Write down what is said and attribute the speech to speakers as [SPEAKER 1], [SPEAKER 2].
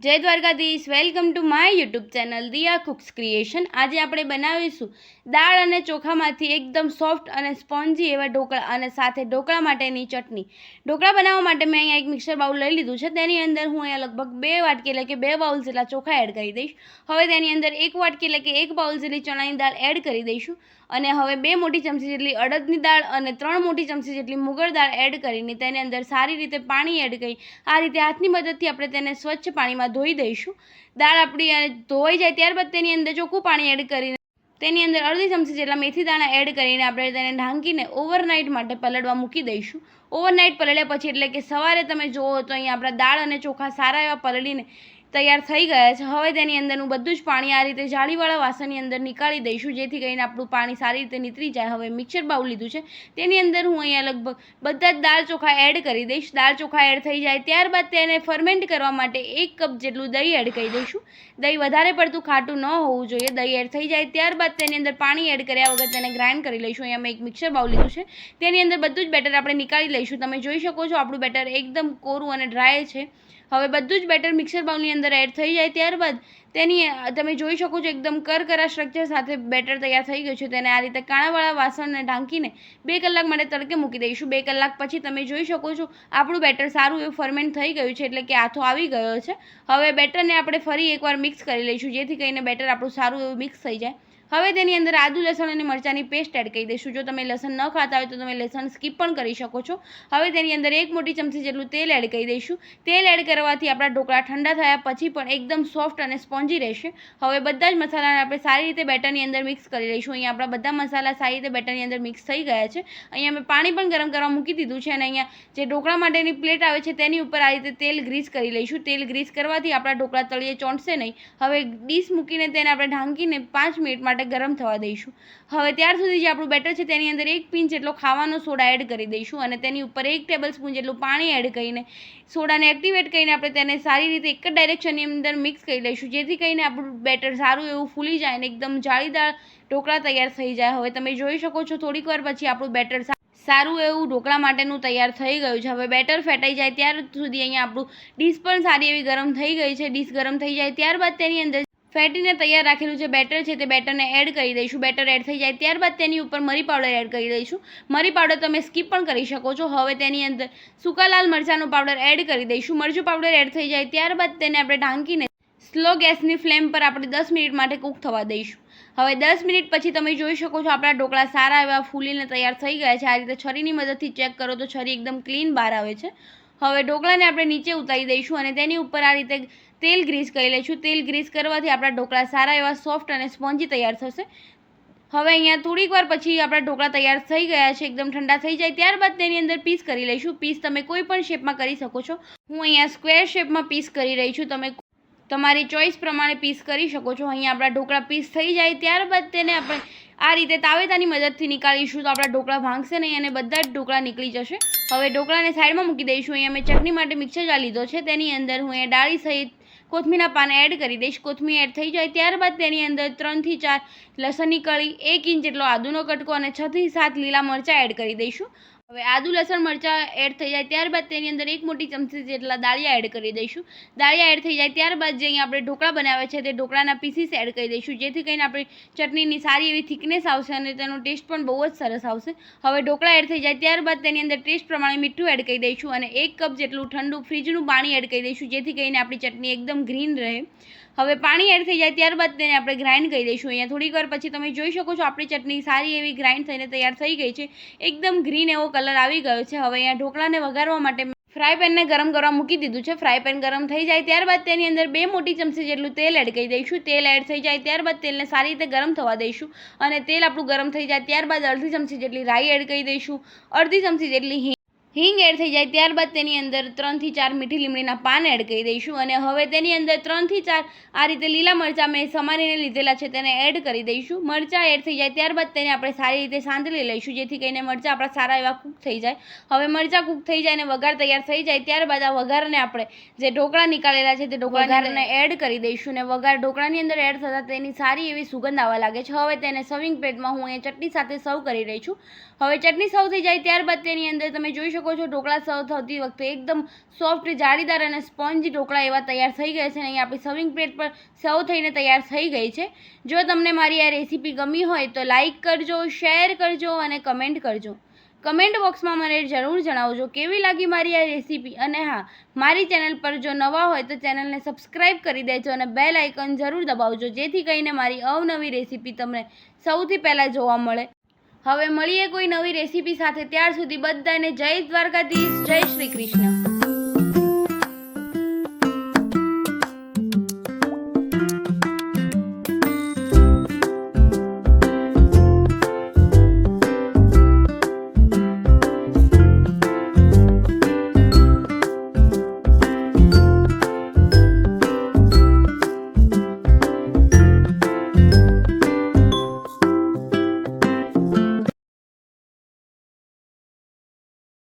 [SPEAKER 1] જય Dwarkadhish, welcome to my YouTube channel Diya cooks creation. આજે આપણે બનાવીશું દાળ અને ચોખામાંથી એકદમ સોફ્ટ અને સ્પોન્જી એવા ઢોકળા અને સાથે ઢોકળા માટેની ચટણી। ઢોકળા બનાવવા માટે મેં અહીંયા એક મિક્સર બાઉલ લઈ લીધું છે। તેની અંદર હું અહીંયા લગભગ 2 વાટકી એટલે કે 2 બાઉલ જેટલા ચોખા એડ કરી દઈશ। હવે તેની અંદર 1 વાટકી એટલે કે 1 બાઉલ જેટલી ચણાની દાળ એડ કરી દઈશું અને હવે 2 મોટી ચમચી જેટલી અડદની દાળ અને 3 મોટી ચમચી જેટલી મુગર દાળ એડ કરીને તેની અંદર સારી રીતે પાણી એડ કરી આ રીતે હાથની મદદથી આપણે તેને સ્વચ્છ પાણીમાં ધોઈ દઈશું। દાળ આપણી ધોઈ જાય ત્યારબાદ તેની અંદર ચોખ્ખું પાણી એડ કરીને તેની અંદર અડધી ચમચી જેટલા મેથી દાણા એડ કરીને આપણે તેને ઢાંકીને ઓવરનાઇટ માટે પલળવા મૂકી દઈશું। ઓવરનાઇટ પલળ્યા પછી એટલે કે સવારે તમે જુઓ તો અહીંયા આપણા દાળ અને ચોખા સારા એવા પલળીને તૈયાર થઈ ગયા છે। હવે તેની અંદરનું બધું જ પાણી આ રીતે જાળીવાળા વાસણની અંદર નીકાળી દઈશું, જેથી કરીને આપણું પાણી સારી રીતે નીતરી જાય। હવે મિક્સર બાઉલ લીધું છે, તેની અંદર હું અહીંયા લગભગ બધા જ દાળ ચોખા એડ કરી દઈશ। દાળ ચોખા એડ થઈ જાય ત્યારબાદ તેને ફર્મેન્ટ કરવા માટે 1 કપ જેટલું દહીં એડ કરી દઈશું। દહીં વધારે પડતું ખાટું ન હોવું જોઈએ। દહીં એડ થઈ જાય ત્યારબાદ તેની અંદર પાણી એડ કર્યા વગર તેને ગ્રાઇન્ડ કરી લઈશું। અહીંયા મેં એક મિક્સર બાઉલ લીધું છે, તેની અંદર બધું જ બેટર આપણે નીકાળી લઈશું। તમે જોઈ શકો છો આપણું બેટર એકદમ કોરું અને ડ્રાય છે। હવે બધું જ બેટર મિક્સર બાઉલની અંદર એડ થઈ જાય ત્યારબાદ તેની તમે જોઈ શકો છો એકદમ કરકરા સ્ટ્રક્ચર સાથે બેટર તૈયાર થઈ ગયું છે। તેને આ રીતે કાણાવાળા વાસણને ઢાંકીને 2 કલાક માટે તડકે મૂકી દઈશું। 2 કલાક પછી તમે જોઈ શકો છો આપણું બેટર સારું એવું ફર્મેન્ટ થઈ ગયું છે, એટલે કે આથો આવી ગયો છે। હવે બેટરને આપણે ફરી એકવાર મિક્સ કરી લઈશું, જેથી કરીને બેટર આપણું સારું એવું મિક્સ થઈ જાય। હવે તેની અંદર આદુ લસણ અને મરચાંની પેસ્ટ એડ કરી દઈશું। જો તમે લસણ ન ખાતા હોય તો તમે લસણ સ્કીપ પણ કરી શકો છો। હવે તેની અંદર 1 મોટી ચમચી જેટલું તેલ એડ કરી દઈશું। તેલ એડ કરવાથી આપણા ઢોકળા ઠંડા થયા પછી પણ એકદમ સોફ્ટ અને સ્પોન્જી રહેશે। હવે બધા જ મસાલાને આપણે સારી રીતે બેટરની અંદર મિક્સ કરી લઈશું। અહીંયા આપણા બધા મસાલા સારી રીતે બેટરની અંદર મિક્સ થઈ ગયા છે। અહીંયા મેં પાણી પણ ગરમ કરવા મૂકી દીધું છે અને અહીંયા જે ઢોકળા માટેની પ્લેટ આવે છે તેની ઉપર આ રીતે તેલ ગ્રીસ કરી લઈશું। તેલ ગ્રીસ કરવાથી આપણા ઢોકળા તળિયે ચોંટશે નહીં। હવે ડીશ મૂકીને તેને આપણે ઢાંકીને 5 મિનિટ માટે ગરમ થવા દઈશું। હવે ત્યાર સુધી જે આપણું બેટર છે તેની અંદર 1 પિંચ જેટલો ખાવાનો સોડા એડ કરી દઈશું અને તેની ઉપર 1 ટેબલસ્પૂન જેટલું પાણી એડ કરીને સોડાને એક્ટિવેટ કરીને આપણે તેને સારી રીતે એક જ ડાયરેક્શનની અંદર મિક્સ કરી લઈશું, જેથી કરીને આપણું બેટર સારું એવું ફૂલી જાય અને એકદમ જાળીદાર ઢોકળા તૈયાર થઈ જાય। હવે તમે જોઈ શકો છો થોડીક વાર પછી આપણું બેટર સારું એવું ઢોકળા માટેનું તૈયાર થઈ ગયું છે। હવે બેટર ફેટાઈ જાય ત્યાર સુધી અહીંયા આપણું ડીશ પણ સારી એવી ગરમ થઈ ગઈ છે। ડીશ ગરમ થઈ જાય ત્યારબાદ તેની અંદર ફેટીને તૈયાર રાખેલું જે બેટર છે તે બેટરને એડ કરી દઈશું। બેટર એડ થઈ જાય ત્યારબાદ તેની ઉપર મરી પાવડર એડ કરી દઈશું। મરી પાવડર તમે સ્કીપ પણ કરી શકો છો। હવે તેની અંદર સૂકા લાલ મરચાંનો પાવડર એડ કરી દઈશું। મરચું પાવડર એડ થઈ જાય ત્યારબાદ તેને આપણે ઢાંકીને સ્લો ગેસની ફ્લેમ પર આપણે 10 મિનિટ માટે કૂક થવા દઈશું। હવે 10 મિનિટ પછી તમે જોઈ શકો છો આપણા ઢોકળા સારા એવા ફૂલીને તૈયાર થઈ ગયા છે। આ રીતે છરીની મદદથી ચેક કરો તો છરી એકદમ ક્લીન બહાર આવે છે। હવે ઢોકળાને આપણે નીચે ઉતારી દઈશું અને તેની ઉપર આ રીતે તેલ ગ્રીસ કરી લઈશું। તેલ ગ્રીસ કરવાથી આપણા ઢોકળા સારા એવા સોફ્ટ અને સ્પોન્જી તૈયાર થશે। હવે અહીંયા થોડીક વાર પછી આપણા ઢોકળા તૈયાર થઈ ગયા છે। એકદમ ઠંડા થઈ જાય ત્યારબાદ તેની અંદર પીસ કરી લઈશું। પીસ તમે કોઈ પણ શેપમાં કરી શકો છો। હું અહીંયા સ્ક્વેર શેપમાં પીસ કરી રહી છું, તમે તમારી ચોઈસ પ્રમાણે પીસ કરી શકો છો। અહીંયા આપણા ઢોકળા પીસ થઈ જાય ત્યારબાદ તેને આપણે આ રીતે તાવેતાની મદદથી નીકાળીશું તો આપણા ઢોકળા ભાંગશે નહીં અને બધા જ ઢોકળા નીકળી જશે। હવે ઢોકળાને સાઈડમાં મૂકી દઈશું। અહીંયા મેં ચટણી માટે મિક્સર જાર લીધો છે, તેની અંદર હું અહીંયા ડાળી સહિત કોથમીરના પાન એડ કરી દઈશ। કોથમીર એડ થઈ જાય ત્યારબાદ તેની અંદર 3 થી 4 લસણની કળી, 1 ઇંચ જેટલો આદુનો કટકો અને 6 થી 7 લીલા મરચાં એડ કરી દઈશું। હવે આદુ લસણ મરચાં એડ થઈ જાય ત્યારબાદ તેની અંદર 1 મોટી ચમચી જેટલા દાળિયા એડ કરી દઈશું। દાળિયા એડ થઈ જાય ત્યારબાદ જે અહીંયા આપણે ઢોકળા બનાવ્યા છે તે ઢોકળાના પીસીસ એડ કરી દઈશું, જેથી કરીને આપણી ચટણીની સારી એવી થિકનેસ આવશે અને તેનો ટેસ્ટ પણ બહુ જ સરસ આવશે। હવે ઢોકળા એડ થઈ જાય ત્યારબાદ તેની અંદર ટેસ્ટ પ્રમાણે મીઠું એડ કરી દઈશું અને 1 કપ જેટલું ઠંડુ ફ્રીજનું પાણી એડ કરી દઈશું, જેથી કરીને આપણી ચટણી એકદમ ગ્રીન રહે। હવે પાણી એડ થઈ જાય ત્યારબાદ તેને આપણે ગ્રાઇન્ડ કરી દઈશું। અહીંયા થોડીક વાર પછી તમે જોઈ શકો છો આપણી ચટણી સારી એવી ગ્રાઇન્ડ થઈને તૈયાર થઈ ગઈ છે। એકદમ ગ્રીન એવો કલર આવી ગયો છે। હવે અહીંયા ઢોકળાને વઘારવા માટે ફ્રાય પેનને ગરમ કરવા મૂકી દીધું છે। ફ્રાય પેન ગરમ થઈ જાય ત્યારબાદ તેની અંદર 2 મોટી ચમચી જેટલું તેલ એડ કરી દઈશું। તેલ એડ થઈ જાય ત્યારબાદ તેલને સારી રીતે ગરમ થવા દઈશું અને તેલ આપણું ગરમ થઈ જાય ત્યારબાદ અડધી ચમચી જેટલી રાઈ એડ કરી દઈશું। અડધી ચમચી જેટલી હિંગ એડ થઈ જાય ત્યારબાદ તેની અંદર 3 થી 4 મીઠી લીમડીના પાન એડ કરી દઈશું અને હવે તેની અંદર 3 થી 4 આ રીતે લીલા મરચાં મેં સમારીને લીધેલા છે તેને એડ કરી દઈશું। મરચાં એડ થઈ જાય ત્યારબાદ તેને આપણે સારી રીતે સાંતળી લઈશું, જેથી કરીને મરચાં આપણા સારા એવા કૂક થઈ જાય। હવે મરચાં કૂક થઈ જાય અને વઘાર તૈયાર થઈ જાય ત્યારબાદ આ વઘારને આપણે જે ઢોકળા નીકાળેલા છે તે વઘારને એડ કરી દઈશું અને વઘાર ઢોકળાની અંદર એડ થતાં તેની સારી એવી સુગંધ આવવા લાગે છે। હવે તેને સર્વિંગ પ્લેટમાં હું અહીંયા ચટણી સાથે સર્વ કરી રહી છું। હવે ચટણી સર્વ થઈ જાય ત્યારબાદ તેની અંદર તમે જોઈ શકો શકો છો ઢોકળા સર્વ થતી વખતે એકદમ સોફ્ટ, જાળીદાર અને સ્પોન્જી ઢોકળા એવા તૈયાર થઈ ગયા છે. અને અહીં આપણી સર્વિંગ પ્લેટ પર સર્વ થઈને તૈયાર થઈ ગઈ છે. જો તમને મારી આ રેસીપી ગમી હોય તો લાઇક કરજો, શેર કરજો અને કમેન્ટ કરજો. કમેન્ટ બોક્સમાં મને જરૂર જણાવજો કેવી લાગી મારી આ રેસીપી. અને હા, મારી ચેનલ પર જો નવા હોય તો ચેનલને સબસ્ક્રાઈબ કરી દેજો અને બેલ આઇકન જરૂર દબાવજો, જેથી કરીને મારી અવનવી રેસીપી તમને સૌથી પહેલાં જોવા મળે. હવે મળીએ કોઈ નવી રેસીપી સાથે. ત્યાર સુધી બધાને જય દ્વારકાધીશ, જય શ્રી કૃષ્ણ.